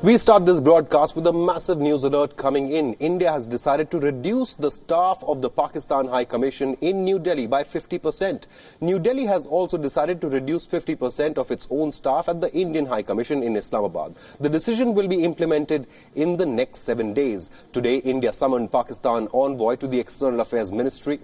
We start this broadcast with a massive news alert coming in. India has decided to reduce the staff of the Pakistan High Commission in New Delhi by 50%. New Delhi has also decided to reduce 50% of its own staff at the Indian High Commission in Islamabad. The decision will be implemented in the next 7 days. Today, India summoned Pakistan envoy to the External Affairs Ministry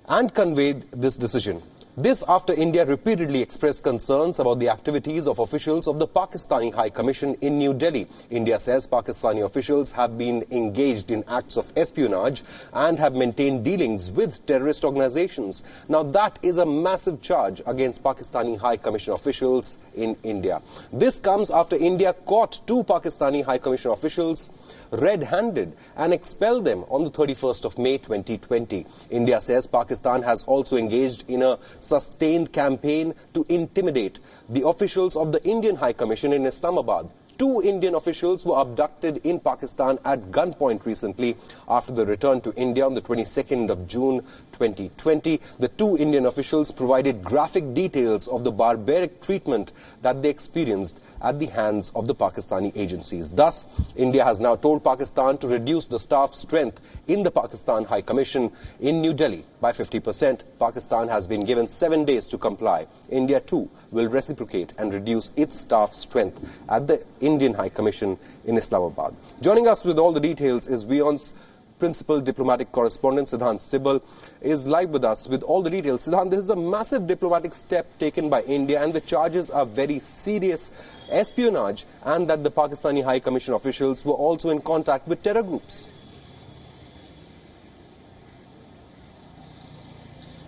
and conveyed this decision. This after India repeatedly expressed concerns about the activities of officials of the Pakistani High Commission in New Delhi. India says Pakistani officials have been engaged in acts of espionage and have maintained dealings with terrorist organizations. Now that is a massive charge against Pakistani High Commission officials in India. This comes after India caught 2 Pakistani High Commission officials red-handed and expelled them on the 31st of May 2020. India says Pakistan has also engaged in a sustained campaign to intimidate the officials of the Indian High Commission in Islamabad. 2 Indian officials were abducted in Pakistan at gunpoint recently after the return to India on the 22nd of June 2020. The 2 Indian officials provided graphic details of the barbaric treatment that they experienced at the hands of the Pakistani agencies. Thus, India has now told Pakistan to reduce the staff strength in the Pakistan High Commission in New Delhi by 50%. Pakistan has been given 7 days to comply. India too will reciprocate and reduce its staff strength at the Indian High Commission in Islamabad. Joining us with all the details is WION's Principal Diplomatic Correspondent Siddhant Sibal is live with us with all the details. Siddhant, this is a massive diplomatic step taken by India and the charges are very serious: espionage and that the Pakistani High Commission officials were also in contact with terror groups.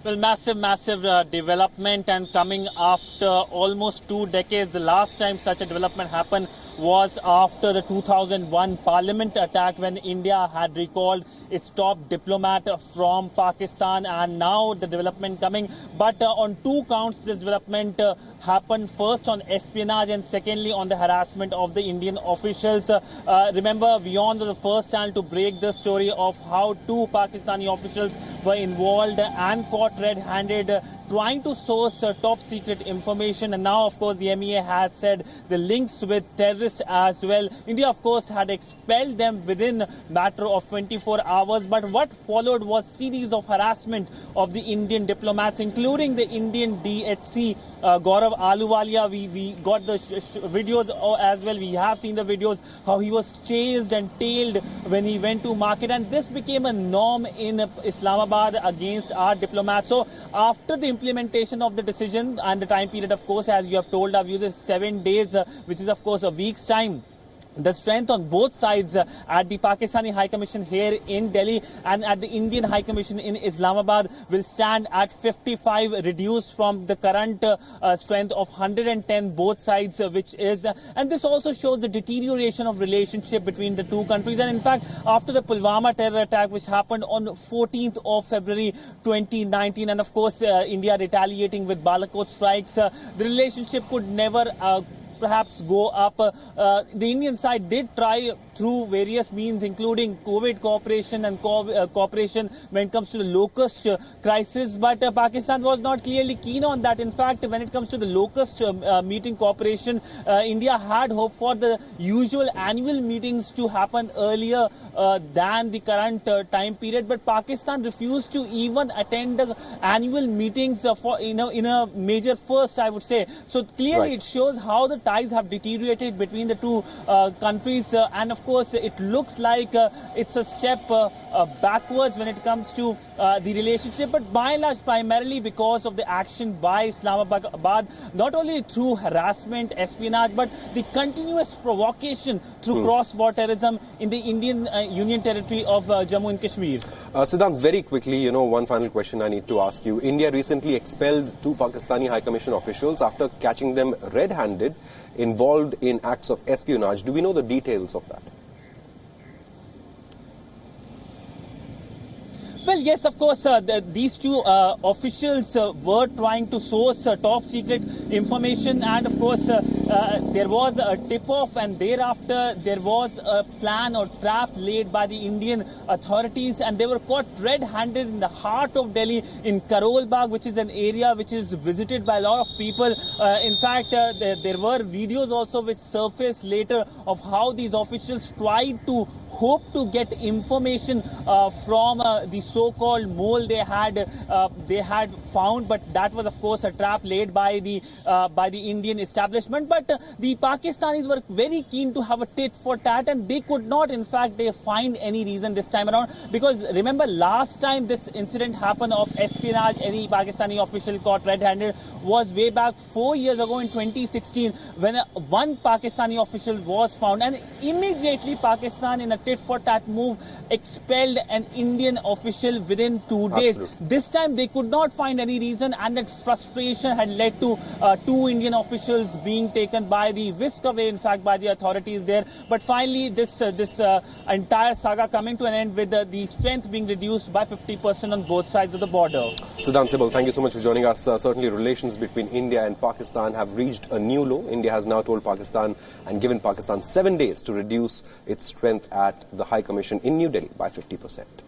Well, massive development, and coming after almost 2 decades. The last time such a development happened was after the 2001 Parliament attack, when India had recalled its top diplomat from Pakistan, and now the development coming. But on 2 counts, this development happened: first on espionage and secondly on the harassment of the Indian officials. Remember, WION was the first channel to break the story of how 2 Pakistani officials were involved and caught red-handed trying to source top secret information, and now of course the MEA has said the links with terrorists as well. India of course had expelled them within matter of 24 hours, but what followed was series of harassment of the Indian diplomats, including the Indian DHC Gaurav Ahluwalia. We got the videos as well. We have seen the videos how he was chased and tailed when he went to market, and this became a norm in Islamabad against our diplomats. So after the implementation of the decision and the time period, of course, as you have told our viewers, 7 days, which is of course a week's time, the strength on both sides at the Pakistani High Commission here in Delhi and at the Indian High Commission in Islamabad will stand at 55, reduced from the current strength of 110 both sides, which is, and this also shows the deterioration of relationship between the 2 countries. And in fact, after the Pulwama terror attack, which happened on 14th of February 2019, and of course India retaliating with Balakot strikes, the relationship could never perhaps go up. The Indian side did try through various means, including COVID cooperation and cooperation when it comes to the locust crisis, but Pakistan was not clearly keen on that. In fact, when it comes to the locust meeting cooperation, India had hoped for the usual annual meetings to happen earlier than the current time period, but Pakistan refused to even attend the annual meetings for in a major first, I would say. So clearly It shows how the ties have deteriorated between the 2 countries, and of course it looks like it's a step backwards when it comes to the relationship, but by and large primarily because of the action by Islamabad, not only through harassment, espionage, but the continuous provocation through cross-border terrorism in the Indian Union territory of Jammu and Kashmir. Siddhant, very quickly, one final question I need to ask you. India recently expelled 2 Pakistani High Commission officials after catching them red-handed involved in acts of espionage. Do we know the details of that? Well, yes, of course, these two officials were trying to source top secret information, and of course, there was a tip-off, and thereafter there was a plan or trap laid by the Indian authorities, and they were caught red-handed in the heart of Delhi in Karol Bagh, which is an area which is visited by a lot of people. In fact, there were videos also which surfaced later of how these officials tried to hope to get information from the so-called mole they had found, but that was of course a trap laid by the Indian establishment. But the Pakistanis were very keen to have a tit for tat, and they could not, in fact, they find any reason this time around, because remember last time this incident happened of espionage, any Pakistani official caught red-handed, was way back 4 years ago in 2016, when one Pakistani official was found, and immediately Pakistan, in a tit-for-tat move, expelled an Indian official within 2 days. Absolutely. This time they could not find any reason, and that frustration had led to 2 Indian officials being taken by the whisk away, in fact, by the authorities there. But finally, this entire saga coming to an end with the strength being reduced by 50% on both sides of the border. Siddhant Sibal, thank you so much for joining us. Certainly, relations between India and Pakistan have reached a new low. India has now told Pakistan and given Pakistan 7 days to reduce its strength at the High Commission in New Delhi by 50%.